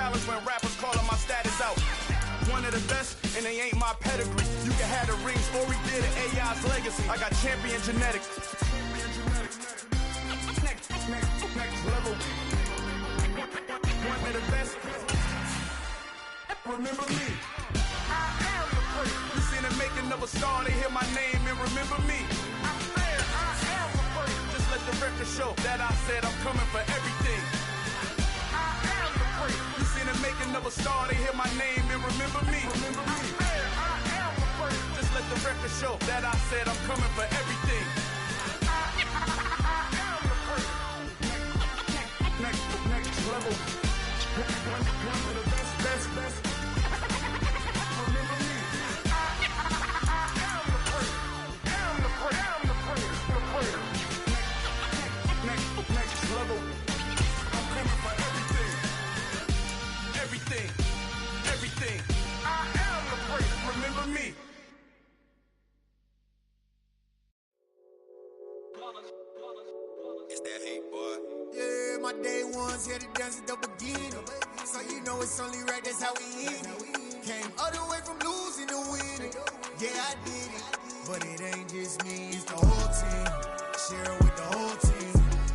challenge when rappers calling my status out. One of the best, and they ain't my pedigree. You can have the rings, or we did it, AI's legacy. I got champion genetics. Next level. One of the best. Remember me. I am the first. You seen the making of a star, they hear my name and remember me. I said I am the first. Just let the record show that I said I'm coming for everything. I am the first. You seen the making of a star, they hear my name and remember me. Remember me. I said I am the first. Just let the record show that I said I'm coming for everything. I am the first. Next level. One of the best. Remember me. I am the first. Next level. I'm coming for everything. Everything. I am the first. Remember me. It's that hate, boy. Yeah, my day ones here to dance at the beginning. So you know it's only right, that's how we end it. Came all the way from losing to winning. Yeah, I did it. But it ain't just me, it's the whole team. Share it with the whole team.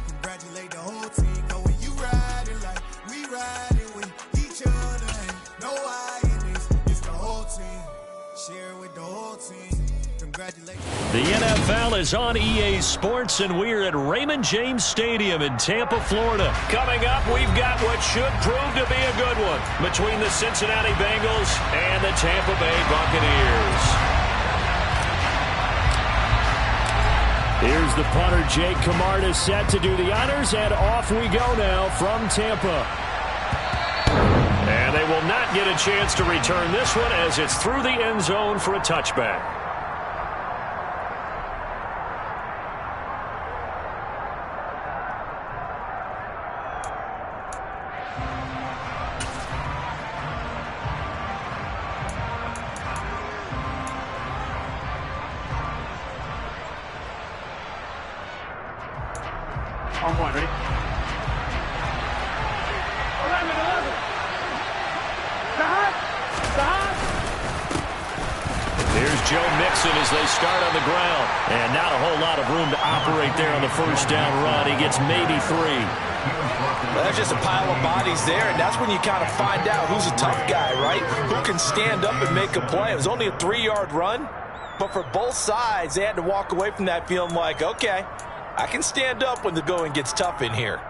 Congratulate the whole team. Know when you riding like we riding with each other. Ain't no I in this, it's the whole team. Share it with the whole team. Congratulate. The NFL is on EA Sports, and we're at Raymond James Stadium in Tampa, Florida. Coming up, we've got what should prove to be a good one between the Cincinnati Bengals and the Tampa Bay Buccaneers. Here's the punter, Jake Camarda, set to do the honors, and off we go now from Tampa. And they will not get a chance to return this one as it's through the end zone for a touchback. On point, ready? 11. There's Joe Mixon as they start on the ground. And not a whole lot of room to operate there on the first down run. He gets maybe 3. Well, there's just a pile of bodies there, and that's when you kind of find out who's a tough guy, right? Who can stand up and make a play. It was only a 3-yard run, but for both sides, they had to walk away from that feeling like, okay, I can stand up when the going gets tough in here.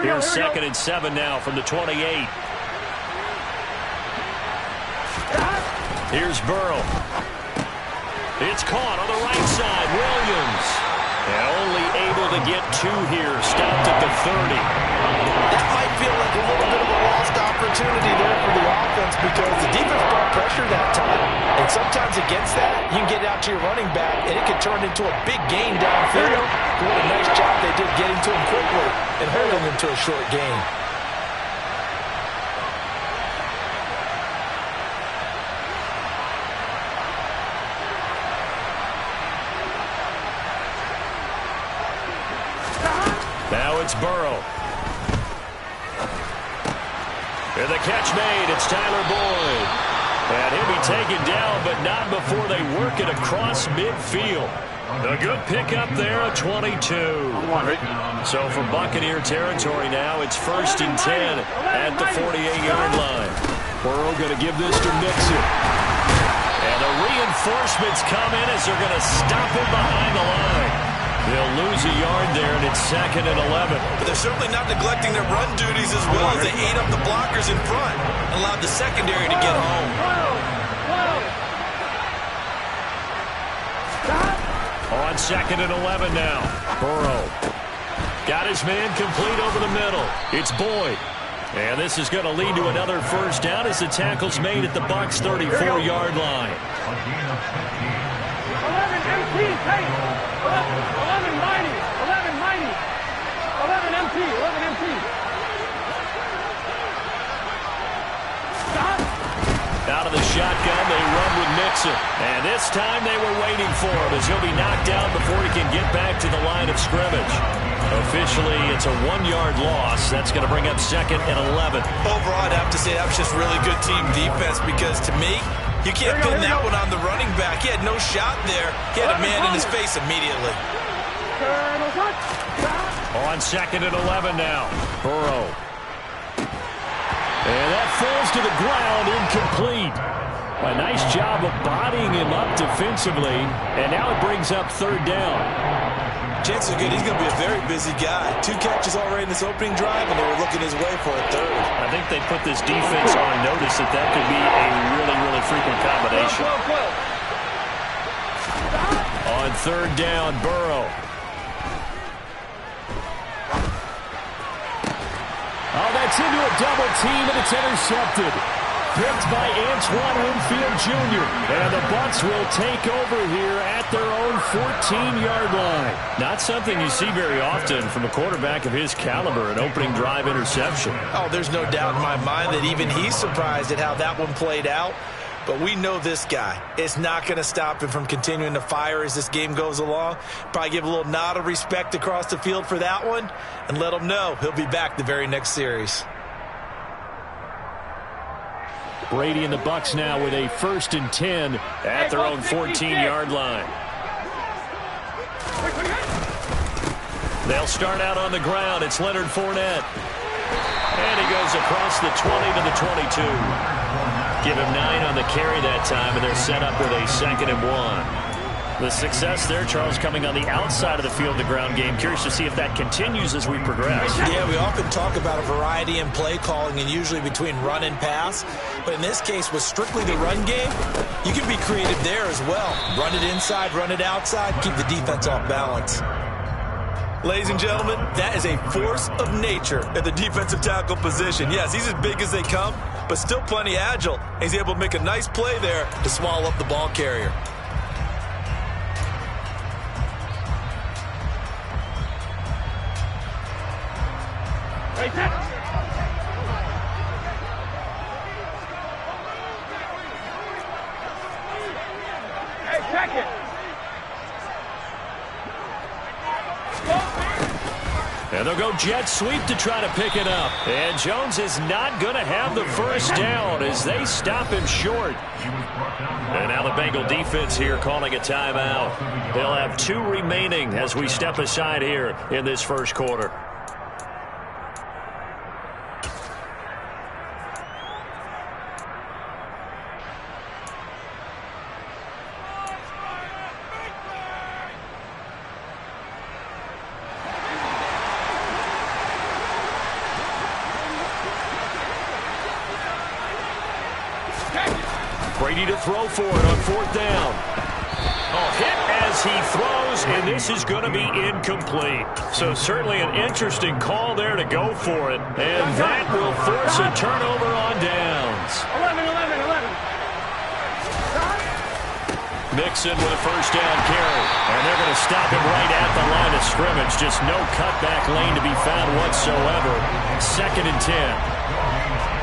Here's 2nd and 7 now from the 28. Here's Burrow. It's caught on the right side. Williams. And only able to get 2 here. Stopped at the 30. That might feel like a little bit of a lost opportunity there for the offense because the defense brought pressure that time. And sometimes against that, you can get out to your running back, and it can turn into a big gain downfield. What a nice job they did getting to him quickly and holding him to a short gain. Now it's Burrow. And the catch made. It's Tyler Boyd. And he'll be taken down, but not before they work it across midfield. A good pickup there, a 22. So for Buccaneer territory now, it's 1st and 10 at the 48-yard line. Burrow going to give this to Mixon. And the reinforcements come in as they're going to stop him behind the line. They'll lose a yard there, and it's 2nd and 11. But they're certainly not neglecting their run duties as well as they ate up the blockers in front and allowed the secondary to get home. On 2nd and 11 now. Burrow got his man complete over the middle. It's Boyd. And this is going to lead to another first down as the tackle's made at the Bucs' 34-yard line. 11 MT, hey! 11 mighty, 11 mighty, 11 MT, 11 MT. Stop! Out of the shotgun, they run with Mixon. And this time they were waiting for him as he'll be knocked down before he can get back to the line of scrimmage. Officially, it's a 1-yard loss. That's going to bring up 2nd and 11. Overall, I'd have to say that was just really good team defense because to me, you can't pin that one on the running back. He had no shot there. He had a man in his face immediately. On 2nd and 11 now. Burrow. And that falls to the ground, incomplete. A nice job of bodying him up defensively, and now it brings up 3rd down. Chances are good he's going to be a very busy guy. 2 catches already in this opening drive, and they were looking his way for a 3rd. I think they put this defense on notice that that could be a really, really frequent combination. On 3rd down, Burrow. Oh, that's into a double team, and it's intercepted. Picked by Antoine Winfield Jr. And the Bucs will take over here at their own 14-yard line. Not something you see very often from a quarterback of his caliber, an opening drive interception. Oh, there's no doubt in my mind that even he's surprised at how that one played out. But we know this guy. It's not going to stop him from continuing to fire as this game goes along. Probably give a little nod of respect across the field for that one and let him know he'll be back the very next series. Brady and the Bucs now with a 1st and 10 at their own 14-yard line. They'll start out on the ground. It's Leonard Fournette. And he goes across the 20 to the 22. Give him 9 on the carry that time, and they're set up with a 2nd and 1. The success there, Charles, coming on the outside of the field, the ground game. Curious to see if that continues as we progress. Yeah, we often talk about a variety in play calling and usually between run and pass. But in this case, with strictly the run game, you can be creative there as well. Run it inside, run it outside, keep the defense off balance. Ladies and gentlemen, that is a force of nature at the defensive tackle position. Yes, he's as big as they come, but still plenty agile. He's able to make a nice play there to swallow up the ball carrier. Hey, check it. And they'll go jet sweep to try to pick it up. And Jones is not going to have the first down as they stop him short. And now the Bengal defense here calling a timeout. They'll have 2 remaining as we step aside here in this first quarter. Brady to throw for it on 4th down. Oh, hit as he throws, and this is going to be incomplete. So certainly an interesting call there to go for it. And that will force a turnover on downs. 11. Mixon with a first down carry. And they're going to stop him right at the line of scrimmage. Just no cutback lane to be found whatsoever. 2nd and 10.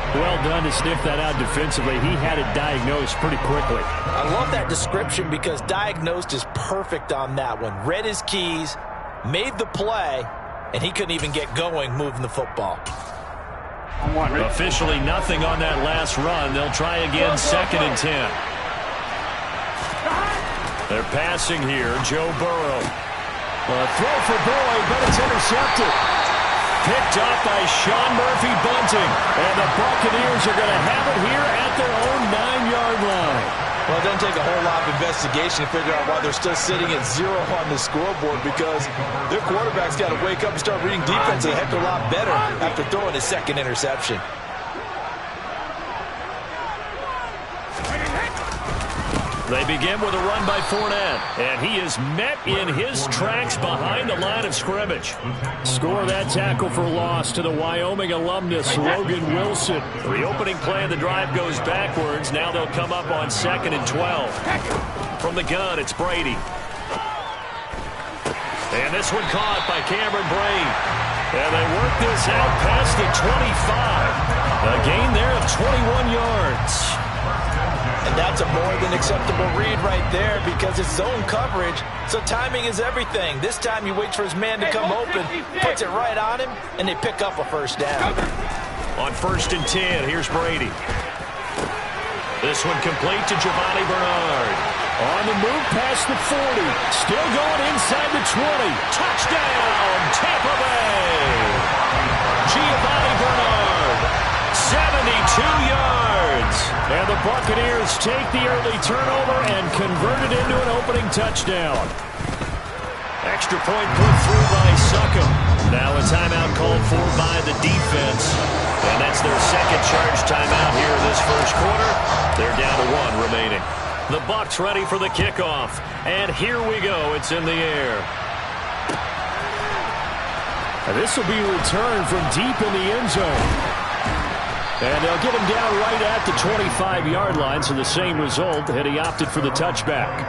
Well done to sniff that out defensively. He had it diagnosed pretty quickly. I love that description because diagnosed is perfect on that one. Read his keys, made the play, and he couldn't even get going moving the football. Officially nothing on that last run. They'll try again 2nd and 10. They're passing here. Joe Burrow. A throw for Boyd, but it's intercepted. Picked up by Sean Murphy-Bunting. And the Buccaneers are going to have it here at their own 9-yard line. Well, it doesn't take a whole lot of investigation to figure out why they're still sitting at 0 on the scoreboard because their quarterback's got to wake up and start reading defense a heck of a lot better after throwing his 2nd interception. They begin with a run by Fournette, and he is met in his tracks behind the line of scrimmage. Score that tackle for loss to the Wyoming alumnus, Logan Wilson. The opening play of the drive goes backwards. Now they'll come up on 2nd and 12. From the gun, it's Brady. And this one caught by Cameron Brate. And they work this out past the 25. A gain there of 21 yards. That's a more than acceptable read right there because it's zone coverage, so timing is everything. This time he waits for his man to come open, puts it right on him, and they pick up a first down. On 1st and 10, here's Brady. This one complete to Giovanni Bernard. On the move past the 40. Still going inside the 20. Touchdown, Tampa Bay. Giovanni Bernard, 72 yards. And the Buccaneers take the early turnover and convert it into an opening touchdown. Extra point put through by Succop. Now a timeout called for by the defense. And that's their second charge timeout here in this first quarter. They're down to 1 remaining. The Bucs ready for the kickoff. And here we go. It's in the air. And this will be returned from deep in the end zone. And they'll get him down right at the 25-yard line, so the same result, and he opted for the touchback.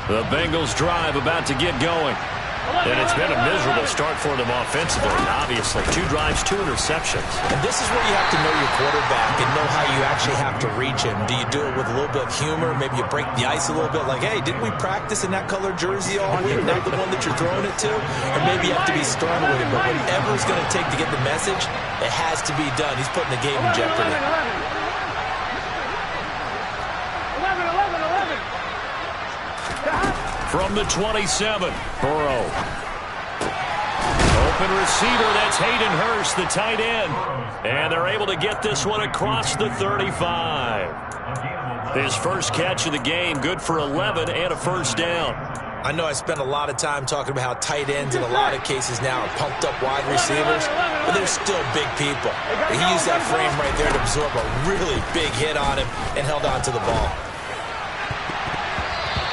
The Bengals drive about to get going. And it's been a miserable start for them offensively, obviously. 2 drives, 2 interceptions. And this is where you have to know your quarterback and know how you actually have to reach him. Do you do it with a little bit of humor? Maybe you break the ice a little bit like, hey, didn't we practice in that colored jersey all week? Not the one that you're throwing it to? Or maybe you have to be stern with him. But whatever it's going to take to get the message, it has to be done. He's putting the game in jeopardy. From the 27, Burrow. Open receiver, that's Hayden Hurst, the tight end. And they're able to get this one across the 35. His first catch of the game, good for 11 and a first down. I know I spent a lot of time talking about how tight ends in a lot of cases now are pumped up wide receivers, but they're still big people. He used that frame right there to absorb a really big hit on him and held on to the ball.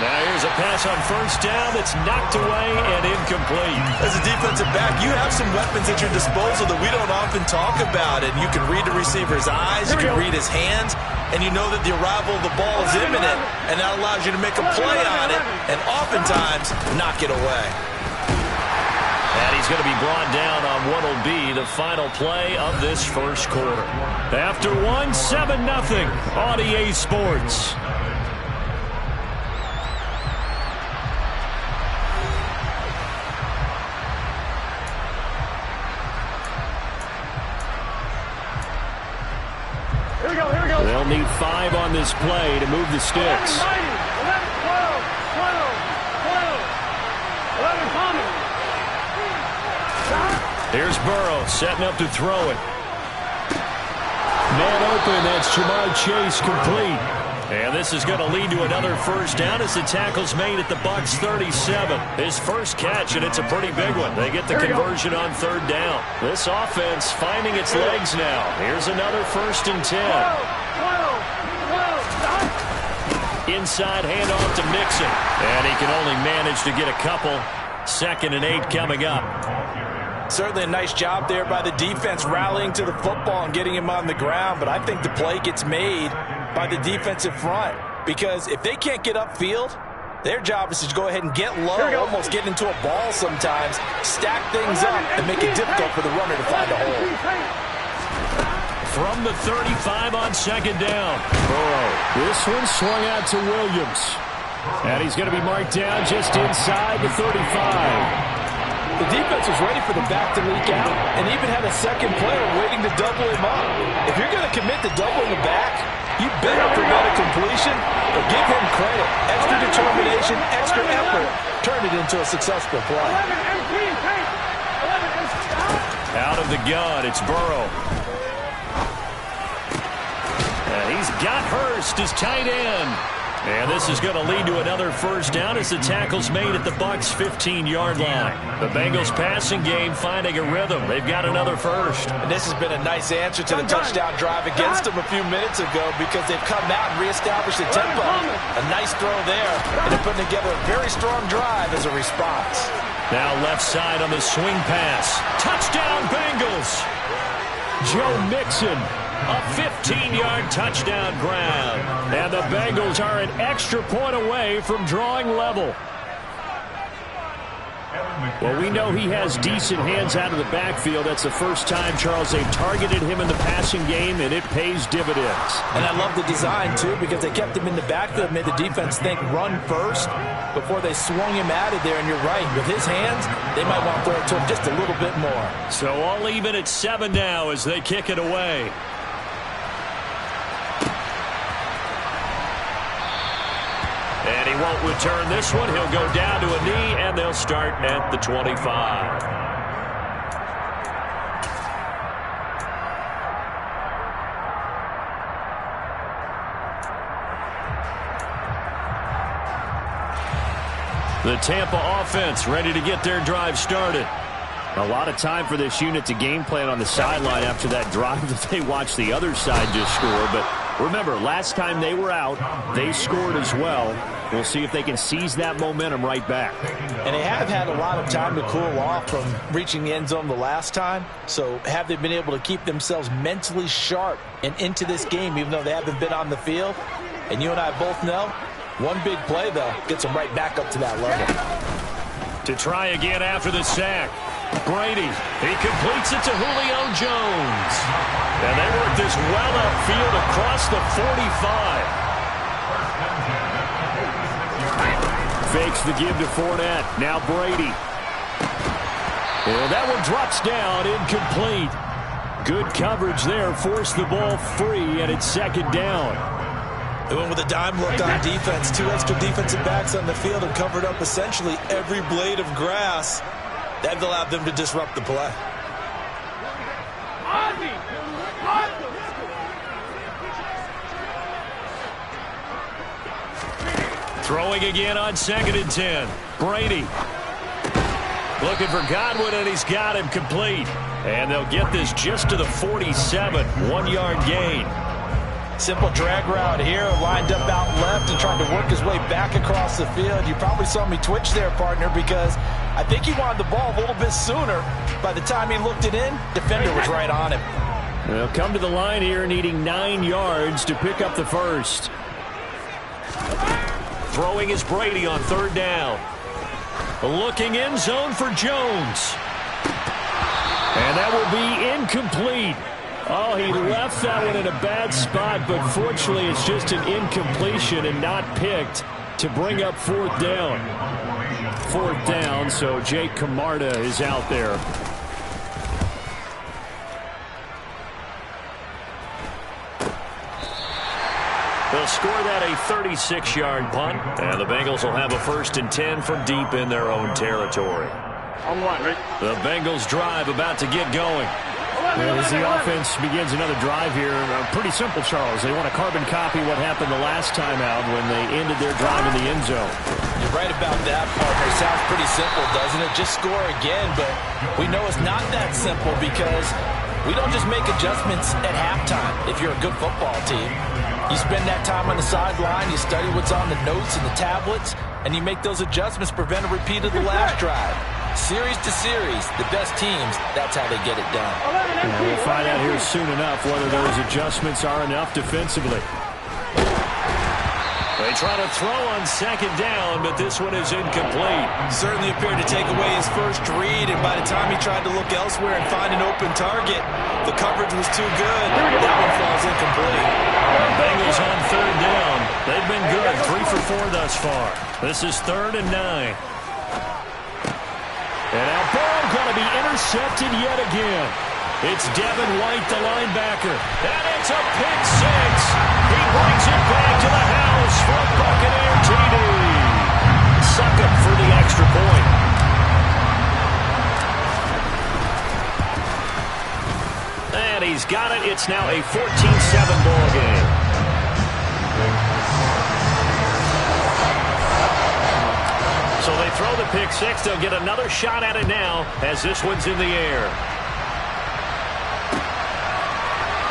Now here's a pass on first down that's knocked away and incomplete. As a defensive back, you have some weapons at your disposal that we don't often talk about. And you can read the receiver's eyes, you can read his hands, and you know that the arrival of the ball is imminent, and that allows you to make a play on it and oftentimes knock it away. And he's going to be brought down on what will be the final play of this first quarter. After 1, 7-0 on EA Sports. They'll need 5 on this play to move the sticks. 11, 12, 11, Here's Burrow setting up to throw it. Man open, that's Jamar Chase complete. And this is going to lead to another first down as the tackle's made at the Bucs 37. His first catch, and it's a pretty big one. They get the conversion on 3rd down. This offense finding its legs now. Here's another 1st and 10. Inside handoff to Mixon. And he can only manage to get a couple. 2nd and 8 coming up. Certainly a nice job there by the defense rallying to the football and getting him on the ground. But I think the play gets made by the defensive front, because if they can't get upfield, their job is to go ahead and get low, almost get into a ball sometimes, stack things up, and make it difficult for the runner to find a hole. From the 35 on 2nd down. Burrow. This one swung out to Williams. And he's going to be marked down just inside the 35. The defense was ready for the back to leak out and even had a second player waiting to double him up. If you're going to commit to doubling the back, you better prevent a completion, but give him credit. Extra determination, extra effort. Turn it into a successful play. Out of the gun, it's Burrow. And he's got Hurst as tight end. And this is going to lead to another first down as the tackle's made at the Bucs' 15-yard line. The Bengals passing game finding a rhythm. They've got another first. And this has been a nice answer to the touchdown drive against them a few minutes ago, because they've come out and reestablished the tempo. A nice throw there, and they're putting together a very strong drive as a response. Now left side on the swing pass. Touchdown Bengals! Joe Mixon. A 15-yard touchdown grab. And the Bengals are an extra point away from drawing level. Well, we know he has decent hands out of the backfield. That's the first time, Charles, they've targeted him in the passing game, and it pays dividends. And I love the design, too, because they kept him in the backfield, made the defense think run first before they swung him out of there. And you're right, with his hands, they might want to throw it to him just a little bit more. So all even at 7 now as they kick it away. And he won't return this one. He'll go down to a knee, and they'll start at the 25. The Tampa offense ready to get their drive started. A lot of time for this unit to game plan on the sideline after that drive that they watched the other side just score. But remember, last time they were out, they scored as well. We'll see if they can seize that momentum right back. And they have had a lot of time to cool off from reaching the end zone the last time. So have they been able to keep themselves mentally sharp and into this game even though they haven't been on the field? And you and I both know, one big play, though, gets them right back up to that level. To try again after the sack. Brady, he completes it to Julio Jones. And they work this well upfield across the 45. Fakes the give to Fournette. Now Brady. And that one drops down, incomplete. Good coverage there, forced the ball free, and it's second down. They went with a dime look on defense. 2 extra defensive backs on the field and covered up essentially every blade of grass. That allowed them to disrupt the play. Throwing again on 2nd and 10. Brady looking for Godwin, and he's got him complete. And they'll get this just to the 47. 1-yard gain. Simple drag route here, lined up out left and trying to work his way back across the field. You probably saw me twitch there, partner, because I think he wanted the ball a little bit sooner. By the time he looked it in, defender was right on him. They'll come to the line here needing 9 yards to pick up the first. Throwing is Brady on 3rd down. Looking end zone for Jones. And that will be incomplete. Oh, he left that one in a bad spot, but fortunately it's just an incompletion and not picked to bring up 4th down. 4th down, so Jake Camarda is out there. They'll score that a 36-yard punt, and the Bengals will have a 1st and 10 from deep in their own territory. The Bengals drive about to get going. As the offense begins another drive here, pretty simple, Charles. They want to carbon copy what happened the last time out when they ended their drive in the end zone. You're right about that, partner. Sounds pretty simple, doesn't it? Just score again, but we know it's not that simple because we don't just make adjustments at halftime if you're a good football team. You spend that time on the sideline, you study what's on the notes and the tablets, and you make those adjustments, prevent a repeat of the last drive. Series to series, the best teams, that's how they get it done. And we'll find out here soon enough whether those adjustments are enough defensively. They try to throw on 2nd down, but this one is incomplete. Certainly appeared to take away his first read, and by the time he tried to look elsewhere and find an open target, the coverage was too good. That one falls incomplete. Bengals on 3rd down. They've been good, 3 for 4 thus far. This is 3rd and 9. And now ball going to be intercepted yet again. It's Devin White, the linebacker. And it's a pick 6. He brings it back to the house for a Buccaneer TD. Suck up for the extra point. And he's got it. It's now a 14-7 ball game. So they throw the pick 6. They'll get another shot at it now as this one's in the air.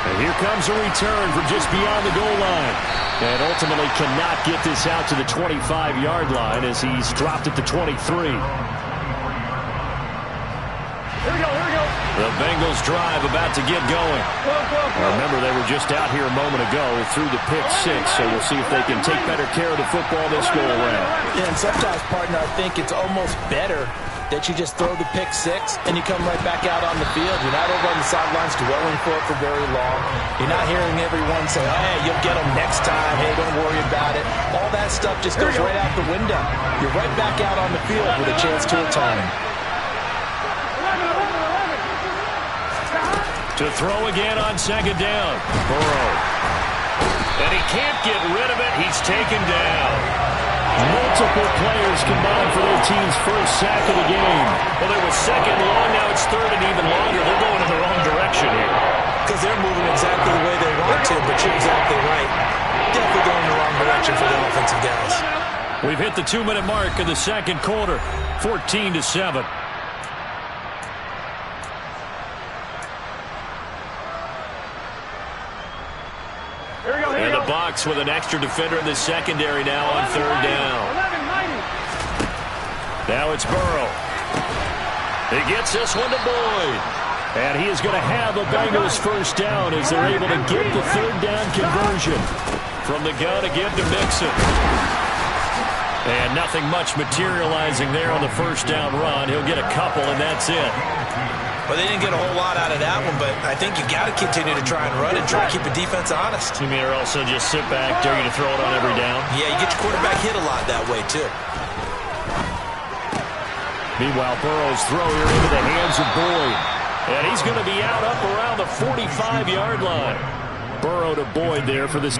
And here comes a return from just beyond the goal line. And ultimately cannot get this out to the 25-yard line as he's dropped it to 23. Here we go, here we go. The Bengals drive about to get going. Remember, they were just out here a moment ago through the pick 6, so we'll see if they can take better care of the football this go around. Yeah, and sometimes, partner, I think it's almost better that you just throw the pick six and you come right back out on the field. You're not over on the sidelines dwelling for it for very long. You're not hearing everyone say, hey, you'll get them next time. Hey, don't worry about it. All that stuff just goes right out the window. You're right back out on the field with a chance to atone. To throw again on second down. Burrow. And he can't get rid of it. He's taken down. Multiple players combined for their team's first sack of the game. Well, it was second long. Now it's third and even longer. They're going in the wrong direction here. Because they're moving exactly the way they want to, but you're exactly right. Definitely going in the wrong direction for the offensive guys. We've hit the 2-minute mark in the second quarter. 14-7. In the box with an extra defender in the secondary now on third down. Now it's Burrow. He gets this one to Boyd. And he is going to have a Bengals first down as they're able to get the third down conversion. From the gun again to Mixon. And nothing much materializing there on the first down run. He'll get a couple, and that's it. Well, they didn't get a whole lot out of that one, but I think you got to continue to try and run and try to keep the defense honest. You mean, or also just sit back, dare you to throw it on every down? Yeah, you get your quarterback hit a lot that way, too. Meanwhile, Burrow's throw here into the hands of Boyd. And he's going to be out up around the 45-yard line. Burrow to Boyd there for this.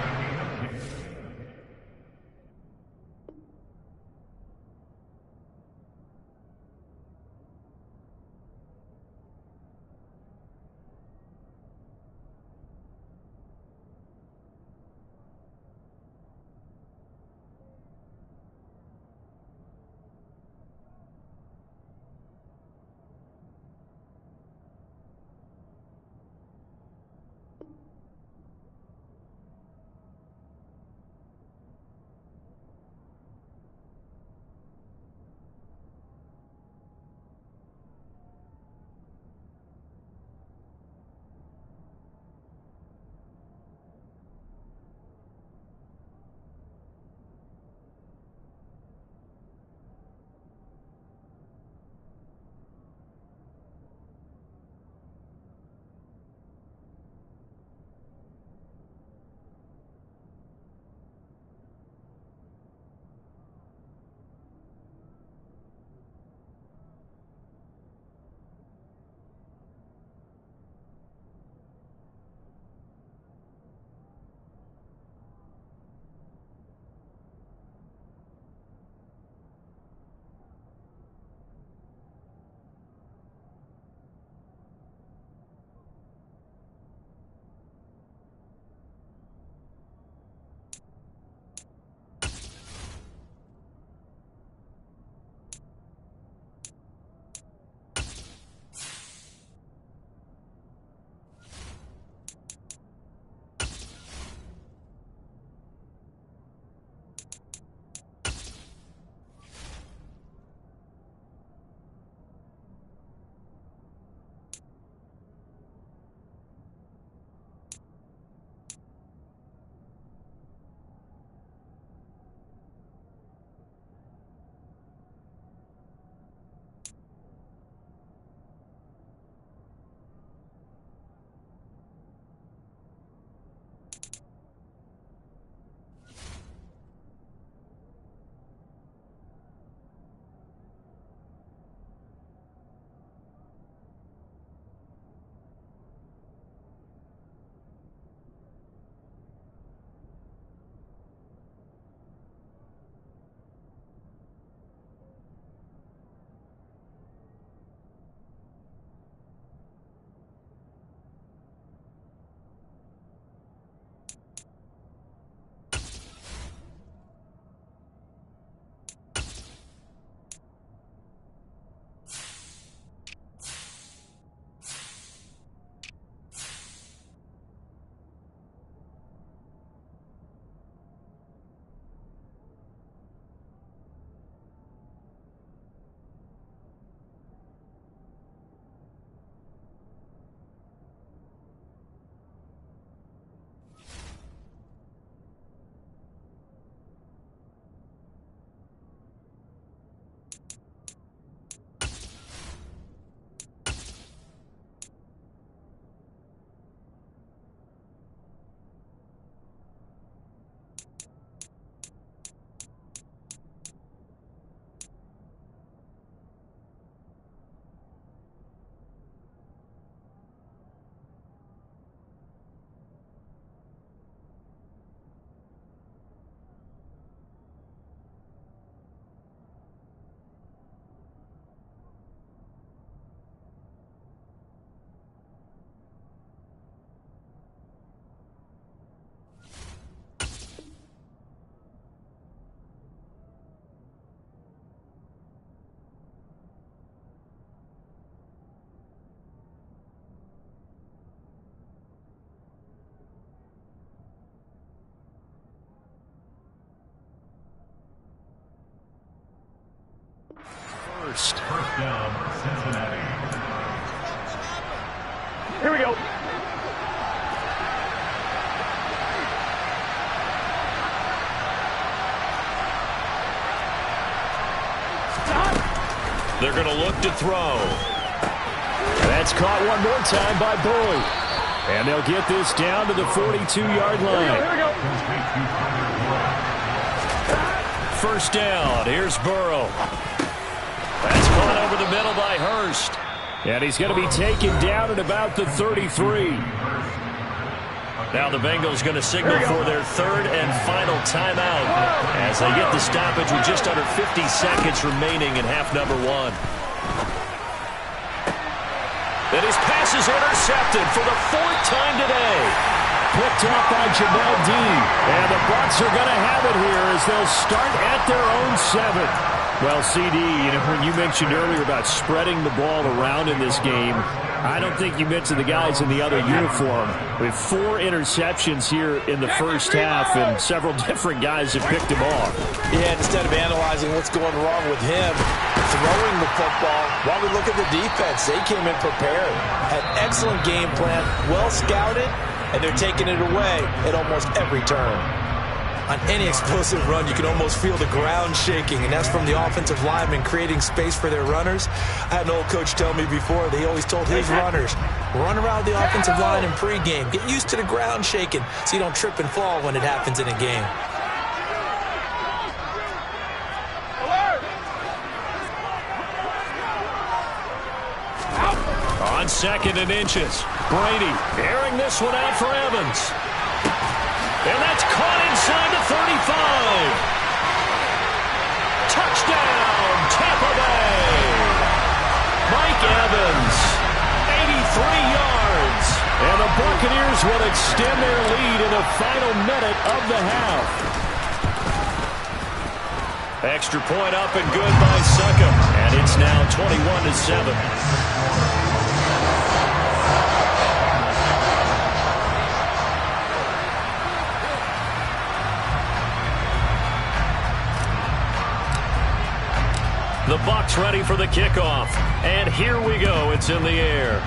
first. First down, Cincinnati. Here we go. They're going to look to throw. That's caught one more time by Boyd. And they'll get this down to the 42-yard line. Here we go. First down. Here's Burrow. That's caught over the middle by Hurst. And he's going to be taken down at about the 33. Now the Bengals going to signal for their third and final timeout as they get the stoppage with just under 50 seconds remaining in half number one. And his pass is intercepted for the fourth time today. Picked off by Jamel Dean. And the Bucs are going to have it here as they'll start at their own 7. Well, CD, when you mentioned earlier about spreading the ball around in this game, I don't think you mentioned the guys in the other uniform. We have 4 interceptions here in the first half, and several different guys have picked him off. Yeah, instead of analyzing what's going wrong with him, throwing the football, while we look at the defense, they came in prepared. Had excellent game plan, well scouted, and they're taking it away at almost every turn. On any explosive run, you can almost feel the ground shaking, and that's from the offensive linemen creating space for their runners. I had an old coach tell me before, they always told his runners, run around the offensive line in pregame. Get used to the ground shaking so you don't trip and fall when it happens in a game. On 2nd and inches, Brady airing this one out for Evans. And that's caught inside the 35. Touchdown, Tampa Bay. Mike Evans, 83 yards. And the Buccaneers will extend their lead in the final minute of the half. Extra point up and good by Suckup. And it's now 21-7. The Bucs ready for the kickoff. And here we go. It's in the air.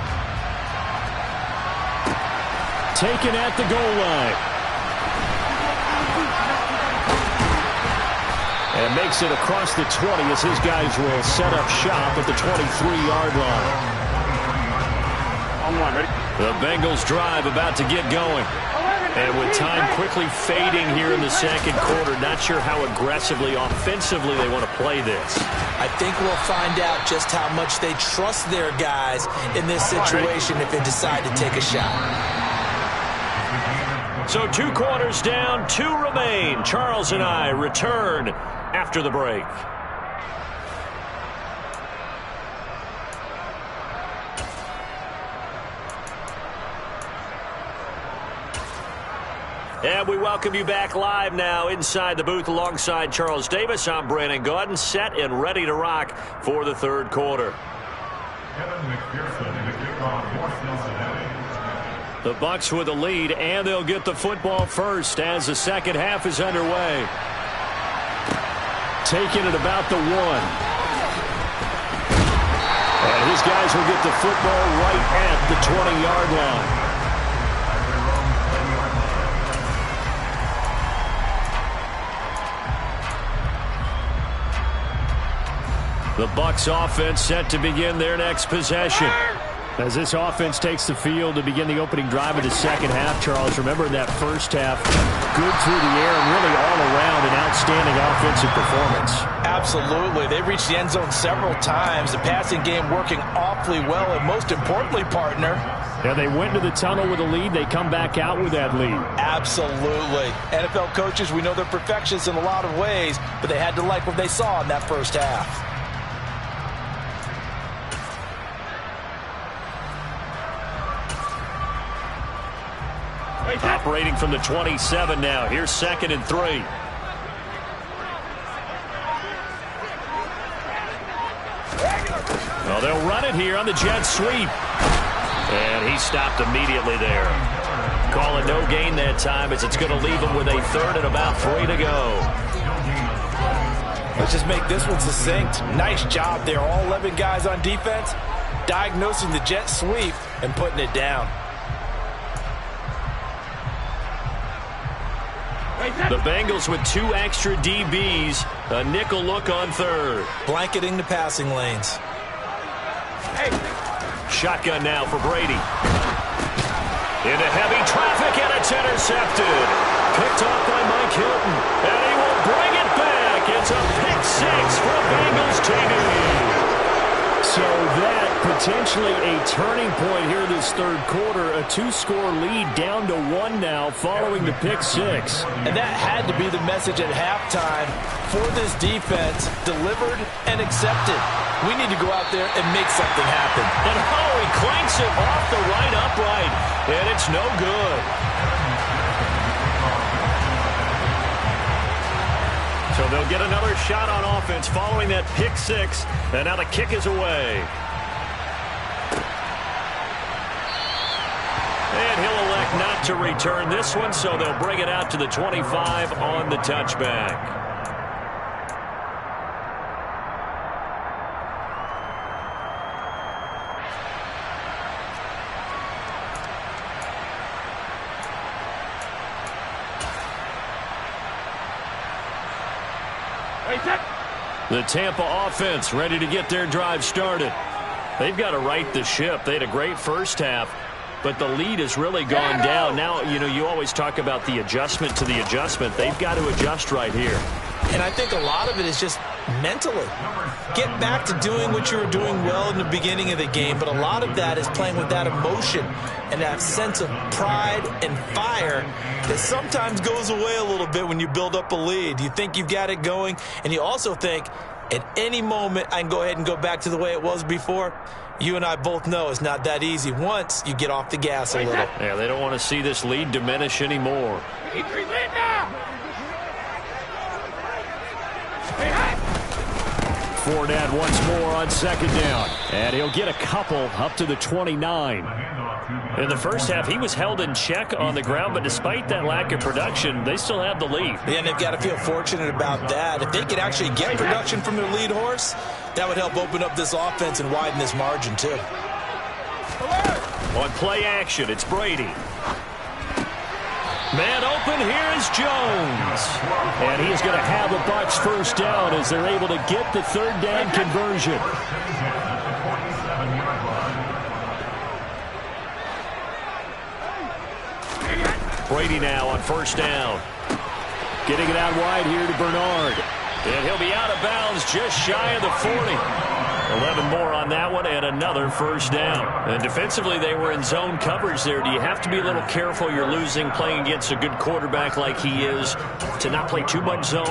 Taken at the goal line. And makes it across the 20 as his guys will set up shop at the 23-yard line. On one, ready? The Bengals drive about to get going. And with time quickly fading here in the second quarter, not sure how aggressively, offensively they want to play this. I think we'll find out just how much they trust their guys in this situation if they decide to take a shot. So 2 quarters down, 2 remain. Charles and I return after the break. And we welcome you back live now inside the booth alongside Charles Davis. I'm Brandon Gaudin, set and ready to rock for the third quarter. The Bucs with the lead, and they'll get the football first as the second half is underway. Taken at about the 1. And his guys will get the football right at the 20-yard line. The Bucs offense set to begin their next possession. As this offense takes the field to begin the opening drive of the second half, Charles, remember in that first half, good through the air and really all around an outstanding offensive performance. Absolutely. They reached the end zone several times. The passing game working awfully well, and most importantly, partner, Yeah, they went to the tunnel with a lead. They come back out with that lead. absolutely. NFL coaches, we know they're perfectionists in a lot of ways, but they had to like what they saw in that first half. Operating from the 27 now. Here's 2nd and 3. Well, they'll run it here on the jet sweep. And he stopped immediately there. Call it no gain that time as it's going to leave him with a 3rd and about 3 to go. Let's just make this one succinct. Nice job there. All 11 guys on defense, diagnosing the jet sweep and putting it down. The Bengals with 2 extra DBs, a nickel look on third. Blanketing the passing lanes. Shotgun now for Brady. Into heavy traffic, and it's intercepted. Picked off by Mike Hilton, and he will bring it back. It's a pick 6 for Bengals TD. So that potentially a turning point here this third quarter. A 2-score lead down to 1 now following the pick 6. And that had to be the message at halftime for this defense. Delivered and accepted. We need to go out there and make something happen. And he clanks it off the right upright, and it's no good. So they'll get another shot on offense following that pick 6, and now the kick is away. And he'll elect not to return this one, so they'll bring it out to the 25 on the touchback. The Tampa offense ready to get their drive started. They've got to right the ship. They had a great first half, but the lead has really gone down. Now, you always talk about the adjustment to the adjustment. They've got to adjust right here. And I think a lot of it is just mentally. Get back to doing what you were doing well in the beginning of the game, but a lot of that is playing with that emotion and that sense of pride and fire that sometimes goes away a little bit when you build up a lead. You think you've got it going, and you also think at any moment I can go ahead and go back to the way it was before. You and I both know it's not that easy once you get off the gas a little. Yeah, they don't want to see this lead diminish anymore. Fournette once more on second down. And he'll get a couple up to the 29. In the first half, he was held in check on the ground, but despite that lack of production, they still have the lead. Yeah, and they've got to feel fortunate about that. If they could actually get production from their lead horse, that would help open up this offense and widen this margin, too. On play action, it's Brady. Man open, here is Jones. And he is going to have a Bucs first down as they're able to get the third down conversion. Brady now on first down. Getting it out wide here to Bernard. And he'll be out of bounds just shy of the 40. 11 more on that one and another first down. And defensively, they were in zone coverage there. Do you have to be a little careful? You're losing, playing against a good quarterback like he is, to not play too much zone?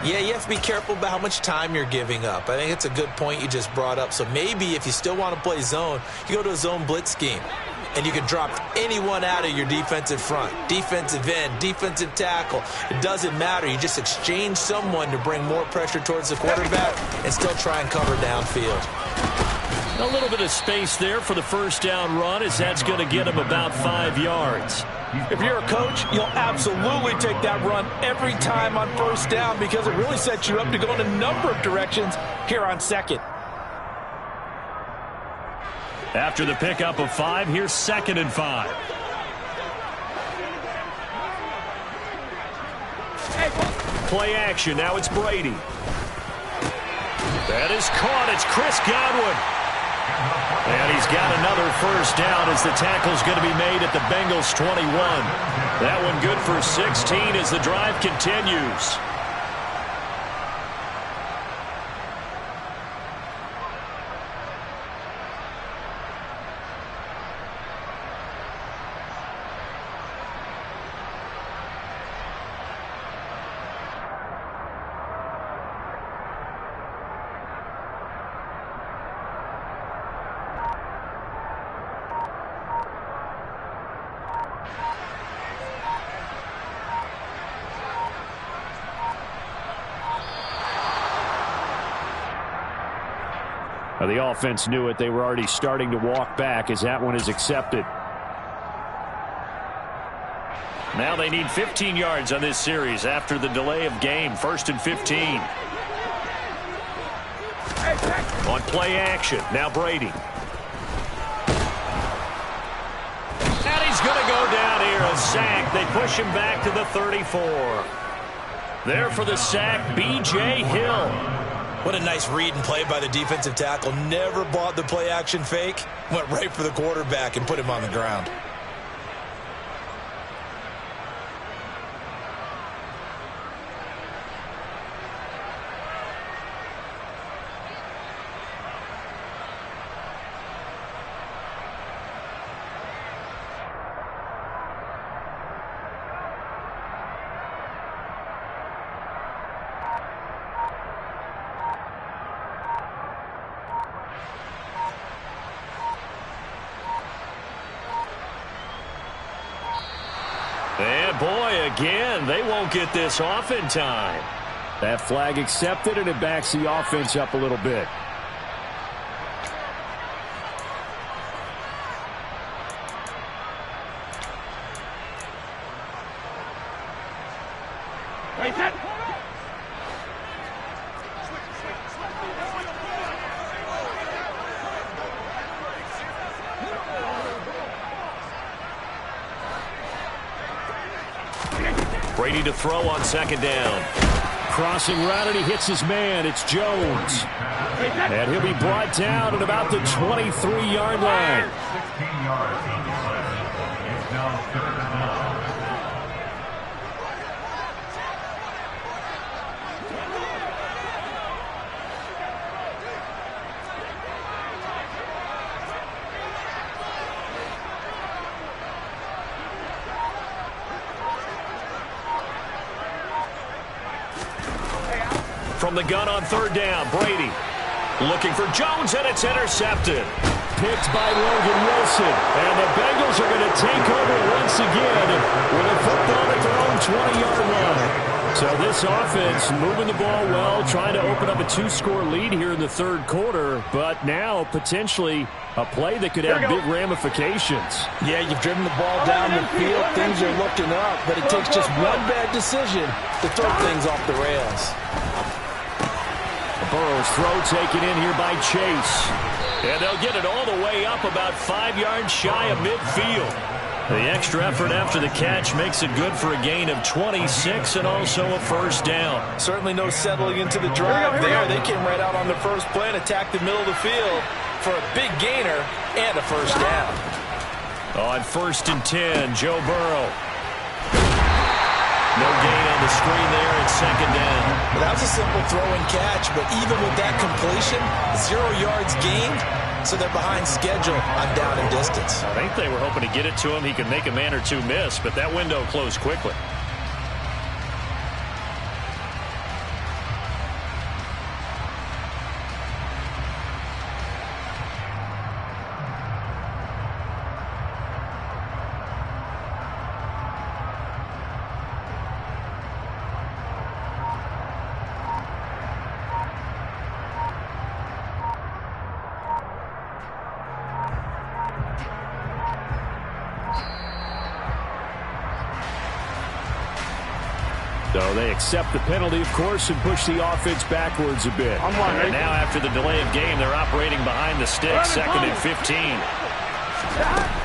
Yeah, you have to be careful about how much time you're giving up. I think it's a good point you just brought up. So maybe if you still want to play zone, you go to a zone blitz scheme. And you can drop anyone out of your defensive front, defensive end, defensive tackle. It doesn't matter. You just exchange someone to bring more pressure towards the quarterback and still try and cover downfield. A little bit of space there for the first down run, as that's going to get him about 5 yards. If you're a coach, you'll absolutely take that run every time on first down because it really sets you up to go in a number of directions here on second. After the pickup of 5, here's 2nd and 5. Play action. Now it's Brady. That is caught. It's Chris Godwin. And he's got another first down as the tackle's going to be made at the Bengals 21. That one good for 16 as the drive continues. The offense knew it. They were already starting to walk back as that one is accepted. Now they need 15 yards on this series after the delay of game. 1st and 15. On play action, now Brady. And he's going to go down here, a sack. They push him back to the 34. There for the sack, B.J. Hill. What a nice read and play by the defensive tackle. Never bought the play action fake. Went right for the quarterback and put him on the ground. And boy, again, they won't get this off in time. That flag accepted, and it backs the offense up a little bit. Brady to throw on second down. Crossing route, and he hits his man. It's Jones. And he'll be brought down at about the 23-yard line. 16 yards on the play. It's now 3rd down. From the gun on third down, Brady looking for Jones, and it's intercepted. Picked by Logan Wilson. And the Bengals are going to take over once again with a football at their own 20-yard line. So this offense moving the ball well, trying to open up a 2-score lead here in the third quarter, but now potentially a play that could have big ramifications. Yeah, you've driven the ball down the field. Things are looking up, but it takes just one bad decision to throw things off the rails. Burrow's throw taken in here by Chase. And they'll get it all the way up about 5 yards shy of midfield. The extra effort after the catch makes it good for a gain of 26 and also a first down. Certainly no settling into the drive there. They came right out on the first play and attacked the middle of the field for a big gainer and a first down. On 1st and 10, Joe Burrow. No gain on the screen there at second down. Well, that was a simple throw and catch, but even with that completion, 0 yards gained, so they're behind schedule on down and distance. I think they were hoping to get it to him. He could make a man or two miss, but that window closed quickly. So they accept the penalty, of course, and push the offense backwards a bit. And now after the delay of game, they're operating behind the sticks, 2nd and 15.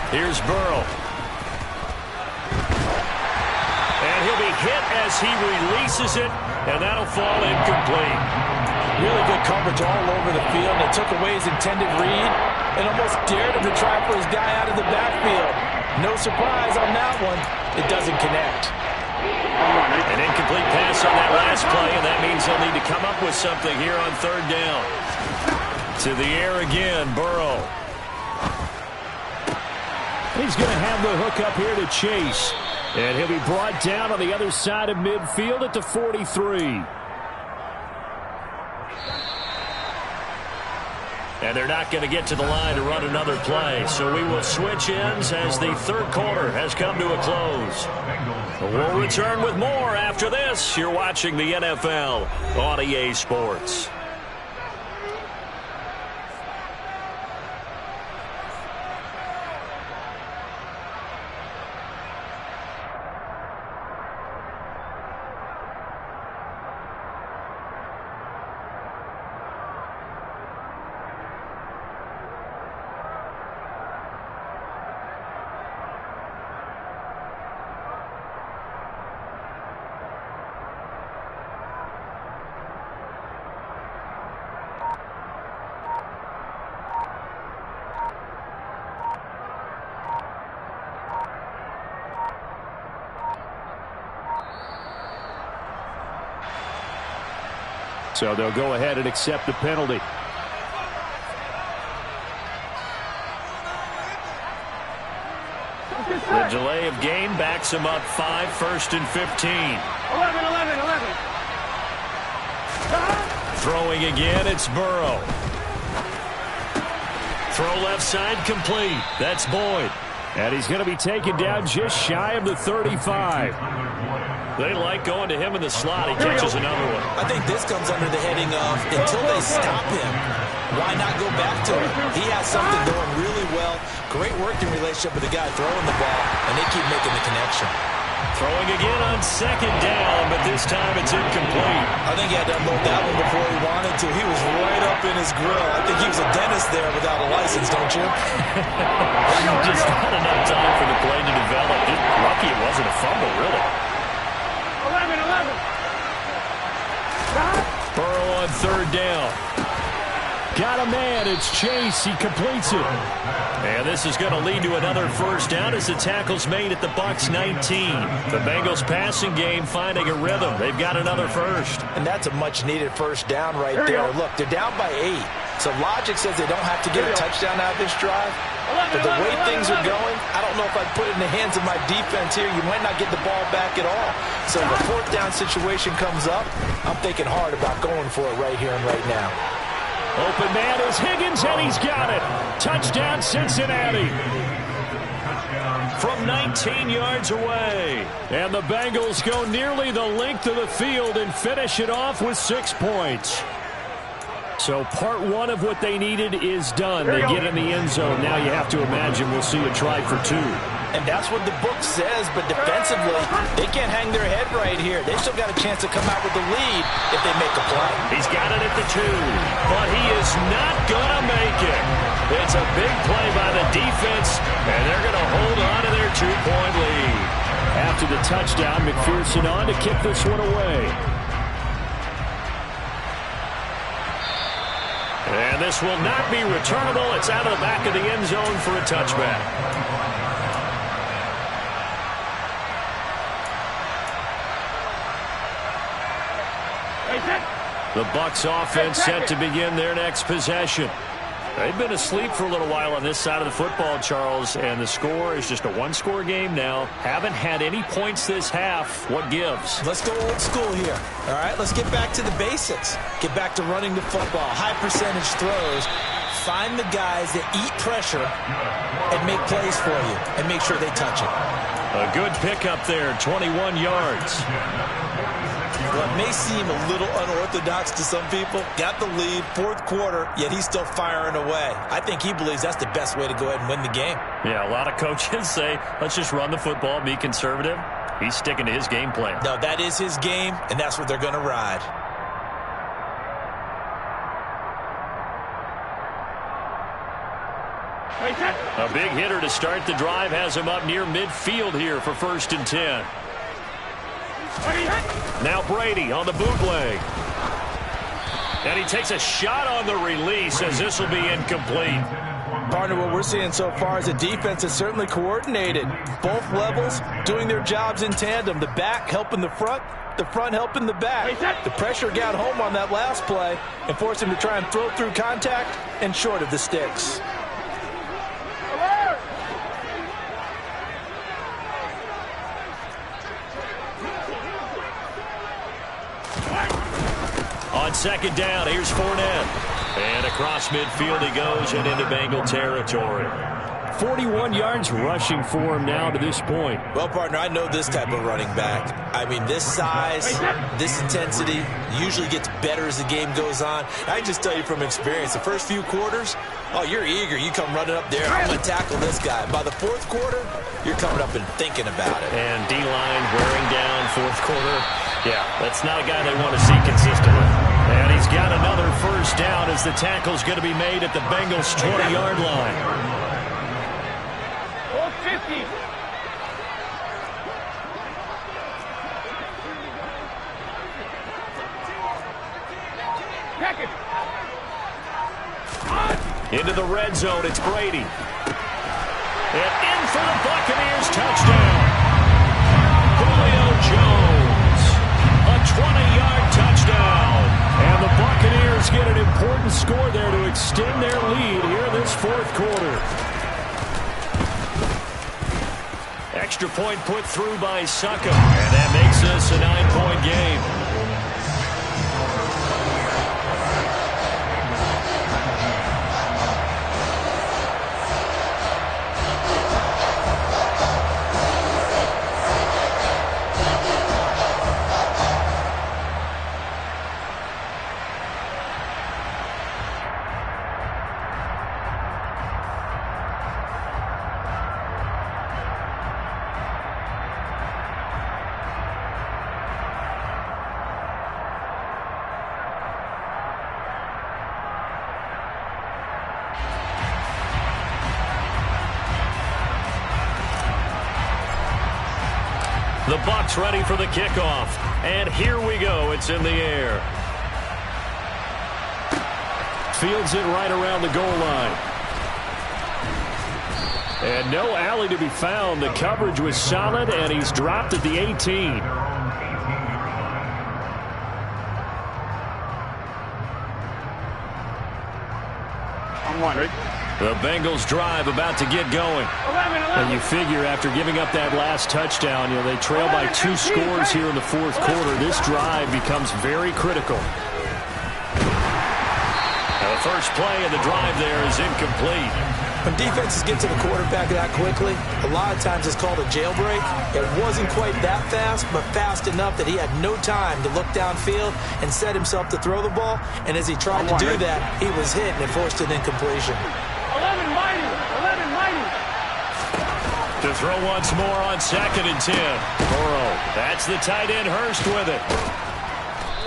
Here's Burrow. And he'll be hit as he releases it, and that'll fall incomplete. Really good coverage all over the field. They took away his intended read and almost dared him to try for his guy out of the backfield. No surprise on that one. It doesn't connect. An incomplete pass on that last play, and that means they'll need to come up with something here on third down. To the air again, Burrow. He's going to have the hook up here to Chase. And he'll be brought down on the other side of midfield at the 43. And they're not going to get to the line to run another play. So we will switch ends as the third quarter has come to a close. We'll return with more after this. You're watching the NFL on EA Sports. So they'll go ahead and accept the penalty. The delay of game backs him up 5, 1st and 15. 11. Throwing again, it's Burrow. Throw left side complete. That's Boyd. And he's going to be taken down just shy of the 35. They like going to him in the slot. He catches another one. I think this comes under the heading of until they stop him, why not go back to him? He has something going really well. Great working relationship with the guy throwing the ball, and they keep making the connection. Throwing again on 2nd down, but this time it's incomplete. I think he had to unload that one before he wanted to. He was right up in his grill. I think he was a dentist there without a license, don't you? Just not enough time for the play to develop. Just lucky it wasn't a fumble, really. 11. Burrow on 3rd down. Got a man. It's Chase. He completes it. And this is going to lead to another 1st down as the tackle's made at the Bucs 19. The Bengals passing game finding a rhythm. They've got another 1st. And that's a much-needed 1st down right there. Look, they're down by 8. So logic says they don't have to get a touchdown out of this drive. But the way things are going, I don't know if I'd put it in the hands of my defense here. You might not get the ball back at all. So if the 4th down situation comes up, I'm thinking hard about going for it right here and right now. Open man is Higgins, and he's got it. Touchdown, Cincinnati. From 19 yards away. And the Bengals go nearly the length of the field and finish it off with 6 points. So part 1 of what they needed is done. They get in the end zone. Now you have to imagine we'll see a try for 2. And that's what the book says, but defensively, they can't hang their head right here. They still got a chance to come out with the lead if they make a play. He's got it at the 2, but he is not going to make it. It's a big play by the defense, and they're going to hold on to their 2-point lead. After the touchdown, McPherson on to kick this one away. And this will not be returnable. It's out of the back of the end zone for a touchback. The Bucs offense set to begin their next possession. They've been asleep for a little while on this side of the football, Charles, and the score is just a 1-score game now. Haven't had any points this half. What gives? Let's go old school here. All right, let's get back to the basics. Get back to running the football, high percentage throws. Find the guys that eat pressure and make plays for you and make sure they touch it. A good pickup there, 21 yards. Well, it may seem a little unorthodox to some people. Got the lead, 4th quarter, yet he's still firing away. I think he believes that's the best way to go ahead and win the game. Yeah, a lot of coaches say, let's just run the football, be conservative. He's sticking to his game plan. No, that is his game, and that's what they're going to ride. A big hitter to start the drive has him up near midfield here for 1st and 10. Now Brady on the bootleg. And he takes a shot on the release as this will be incomplete. Partner, what we're seeing so far is the defense is certainly coordinated. Both levels doing their jobs in tandem. The back helping the front helping the back. The pressure got home on that last play and forced him to try and throw through contact and short of the sticks. On 2nd down, here's Fournette. And across midfield he goes and into Bengal territory. 41 yards rushing for him now to this point. Well, partner, I know this type of running back. I mean, this size, this intensity usually gets better as the game goes on. I can just tell you from experience, the first few quarters, oh, you're eager. You come running up there, I'm going to tackle this guy. By the 4th quarter, you're coming up and thinking about it. And D-line wearing down 4th quarter. Yeah, that's not a guy they want to see consistently. And he's got another 1st down as the tackle's going to be made at the Bengals' 20-yard line. 50. Into the red zone, it's Brady. And in for the Buccaneers, touchdown. Julio Jones, a 20-yard touchdown. And the Bengals get an important score there to extend their lead here in this fourth quarter. Extra point put through by Suckum, and that makes this a 9-point game. The Bucs ready for the kickoff. And here we go. It's in the air. Fields it right around the goal line. And no alley to be found. The coverage was solid, and he's dropped at the 18. I'm wondering. The Bengals drive about to get going. 11. And you figure after giving up that last touchdown, they trail by 2 scores here in the fourth quarter. This drive becomes very critical. Now the first play of the drive there is incomplete. When defenses get to the quarterback that quickly, a lot of times it's called a jailbreak. It wasn't quite that fast, but fast enough that he had no time to look downfield and set himself to throw the ball. And as he tried to do that, he was hit and it forced an incompletion. 11 mighty. To throw once more on 2nd and 10. Burrow, that's the tight end Hurst with it.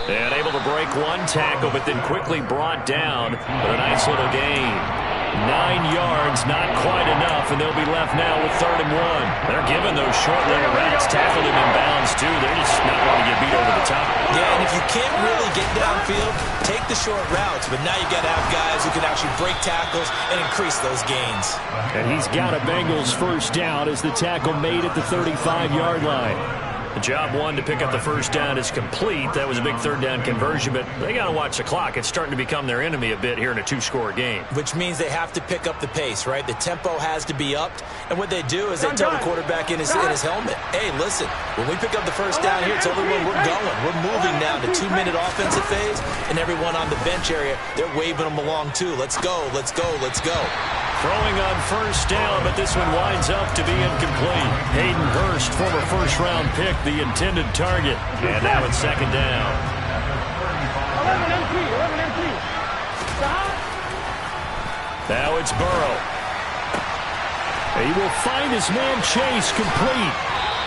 And able to break one tackle, but then quickly brought down. But a nice little gain. 9 yards, not quite enough, and they'll be left now with 3rd and 1. They're giving those short little routes, tackled him in bounds, too. They're just not going to get beat over the top. Yeah, and if you can't really get downfield, take the short routes. But now you got to have guys who can actually break tackles and increase those gains. And he's got a Bengals first down as the tackle made at the 35-yard line. The job one to pick up the first down is complete. That was a big 3rd down conversion, but they got to watch the clock. It's starting to become their enemy a bit here in a 2-score game. Which means they have to pick up the pace, right? The tempo has to be upped. And what they do is they tell the quarterback in his helmet, hey, listen, when we pick up the first down here, tell everyone we're going. We're moving now to 2-minute offensive phase, and everyone on the bench area, they're waving them along too. Let's go, let's go, let's go. Throwing on first down, but this one winds up to be incomplete. Hayden Hurst, former first-round pick, the intended target. And now it's 2nd down. 11 and 3. Now it's Burrow. He will find his man Chase complete.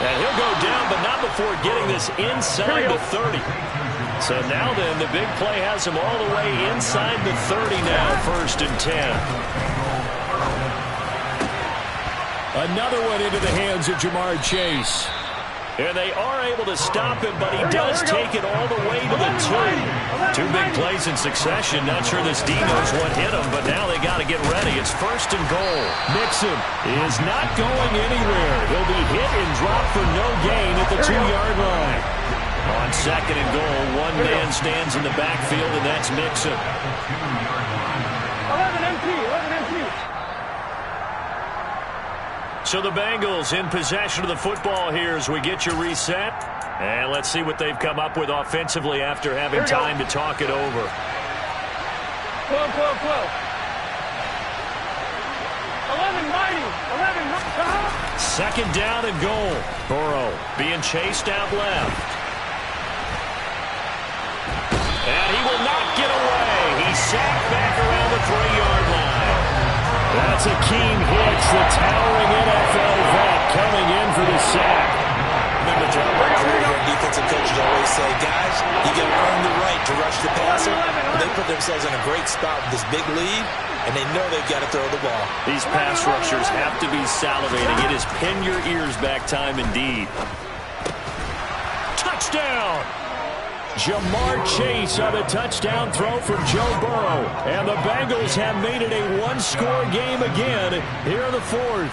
And he'll go down, but not before getting this inside the 30. So now then, the big play has him all the way inside the 30 now, 1st and 10. Another one into the hands of Jamar Chase. And they are able to stop him, but he does take it all the way to the 2. 2 big plays in succession. Not sure this D knows what hit him, but now they got to get ready. It's 1st and goal. Mixon is not going anywhere. He'll be hit and dropped for no gain at the 2-yard line. On 2nd and goal, one man stands in the backfield, and that's Mixon. 11 and 3. So the Bengals in possession of the football here as we get you reset. And let's see what they've come up with offensively after having time to talk it over. 12. 11 mighty. 11. 2nd down and goal. Burrow being chased out left. And he will not get away. He's sacked back around the 3-yard line. That's Akeem Hicks, the towering NFL vet, coming in for the sack. Remember, John, my career here, defensive coaches always say, guys, you got to earn the right to rush the passer. And they put themselves in a great spot with this big lead, and they know they've got to throw the ball. These pass rushers have to be salivating. It is pin your ears back time indeed. Touchdown! Jamar Chase on a touchdown throw from Joe Burrow. And the Bengals have made it a 1-score game again here in the 4th.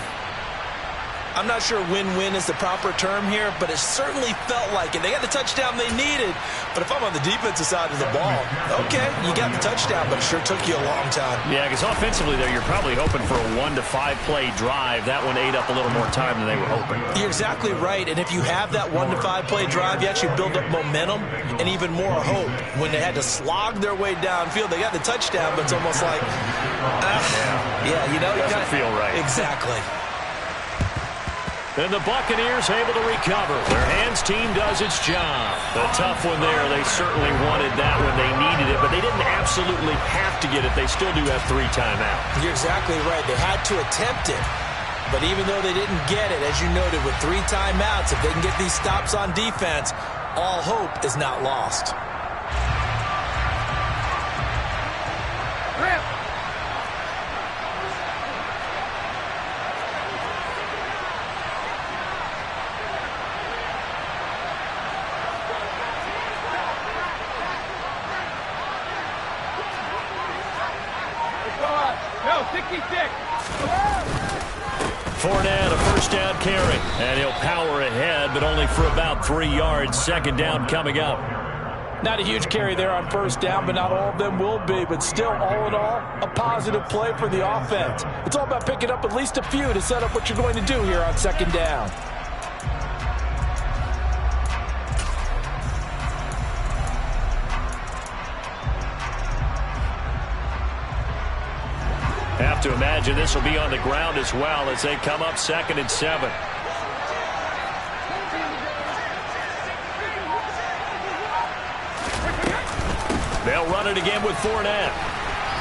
I'm not sure win-win is the proper term here, but it certainly felt like it. They got the touchdown they needed, but if I'm on the defensive side of the ball, okay, you got the touchdown, but it sure took you a long time. Yeah, because offensively there, you're probably hoping for a 1 to 5 play drive. That one ate up a little more time than they were hoping. You're exactly right, and if you have that 1 to 5 play drive, you actually build up momentum and even more hope. When they had to slog their way downfield, they got the touchdown, but it's almost like, yeah, you know, doesn't feel right. Exactly. And the Buccaneers able to recover. Their hands team does its job. A tough one there. They certainly wanted that when they needed it, but they didn't absolutely have to get it. They still do have 3 timeouts. You're exactly right. They had to attempt it. But even though they didn't get it, as you noted, with 3 timeouts, if they can get these stops on defense, all hope is not lost. Grip. No, 66. Fournette, a first down carry. And he'll power ahead, but only for about 3 yards. Second down coming up. Not a huge carry there on first down, but not all of them will be. But still, all in all, a positive play for the offense. It's all about picking up at least a few to set up what you're going to do here on second down. Have to imagine this will be on the ground as well as they come up 2nd and 7. They'll run it again with Fournette.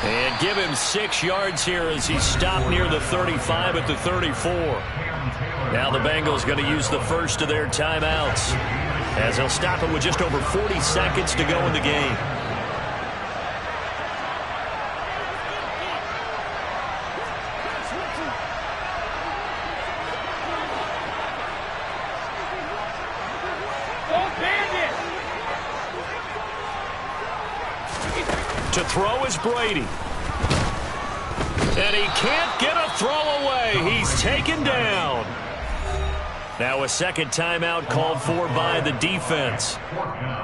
And give him 6 yards here as he's stopped near the 35 at the 34. Now the Bengals going to use the first of their timeouts as they'll stop it with just over 40 seconds to go in the game. To throw is Brady. And he can't get a throw away. He's taken down. Now a second timeout called for by the defense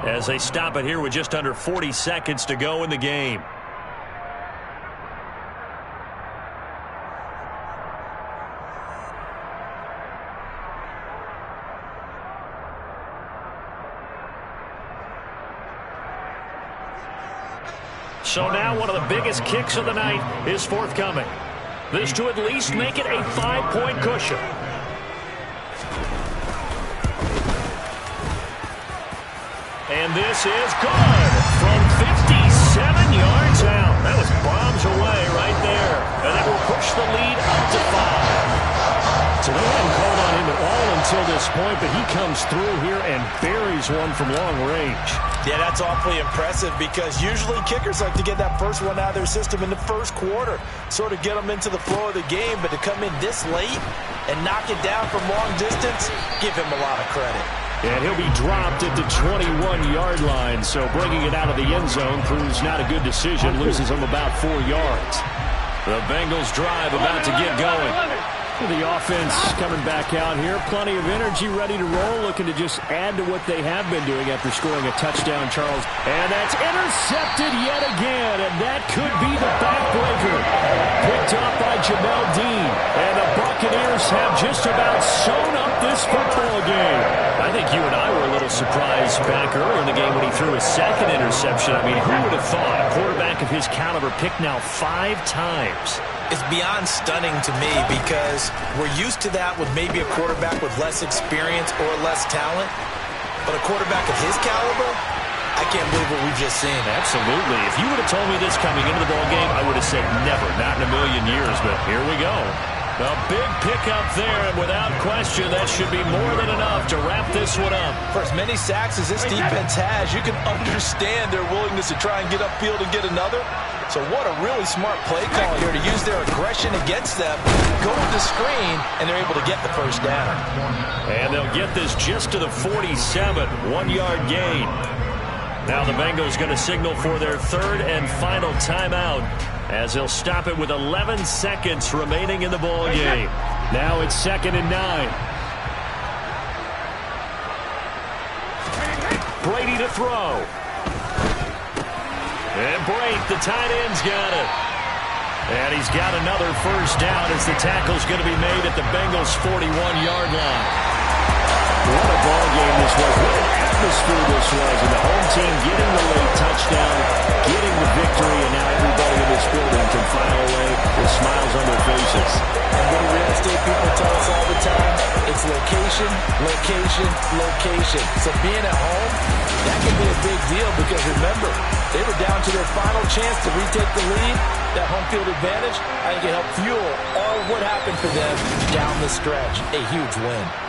as they stop it here with just under 40 seconds to go in the game. So now one of the biggest kicks of the night is forthcoming. This to at least make it a 5-point cushion. And this is good from 57 yards out. That was bombs away right there. And that will push the lead up to 5. So they hadn't called on him at all until this point, but he comes through here and buries one from long range. Yeah, that's awfully impressive because usually kickers like to get that first one out of their system in the first quarter, sort of get them into the flow of the game, but to come in this late and knock it down from long distance, give him a lot of credit. And he'll be dropped at the 21-yard line, so bringing it out of the end zone proves not a good decision, loses him about 4 yards. The Bengals drive about to get going. The offense coming back out here. Plenty of energy, ready to roll, looking to just add to what they have been doing after scoring a touchdown, Charles. And that's intercepted yet again, and that could be the backbreaker. Picked up by Jamel Dean. And the Buccaneers have just about sewn up this football game. I think you and I were a little surprised back earlier in the game when he threw his second interception. I mean, who would have thought a quarterback of his caliber picked now 5 times? It's beyond stunning to me because we're used to that with maybe a quarterback with less experience or less talent. But a quarterback of his caliber, I can't believe what we've just seen. Absolutely. If you would have told me this coming into the ballgame, I would have said never, not in a million years. But here we go. A big pickup there, and without question, that should be more than enough to wrap this one up. For as many sacks as this defense has, you can understand their willingness to try and get upfield and get another. So what a really smart play call here to use their aggression against them, go to the screen, and they're able to get the first down. And they'll get this just to the 47, 1-yard gain. Now the Bengals going to signal for their 3rd and final timeout as he'll stop it with 11 seconds remaining in the ball game. Now it's 2nd and 9. Brady to throw. And Brake, the tight end's got it. And he's got another first down as the tackle's going to be made at the Bengals' 41-yard line. What a ball game this was. What an atmosphere this was. And the home team getting the late touchdown, getting the victory, and now everybody in this building can file away with smiles on their faces. And what do real estate people tell us all the time? It's location, location, location. So being at home, that can be a big deal because remember, they were down to their final chance to retake the lead. That home field advantage, I think it helped fuel all of what happened for them down the stretch. A huge win.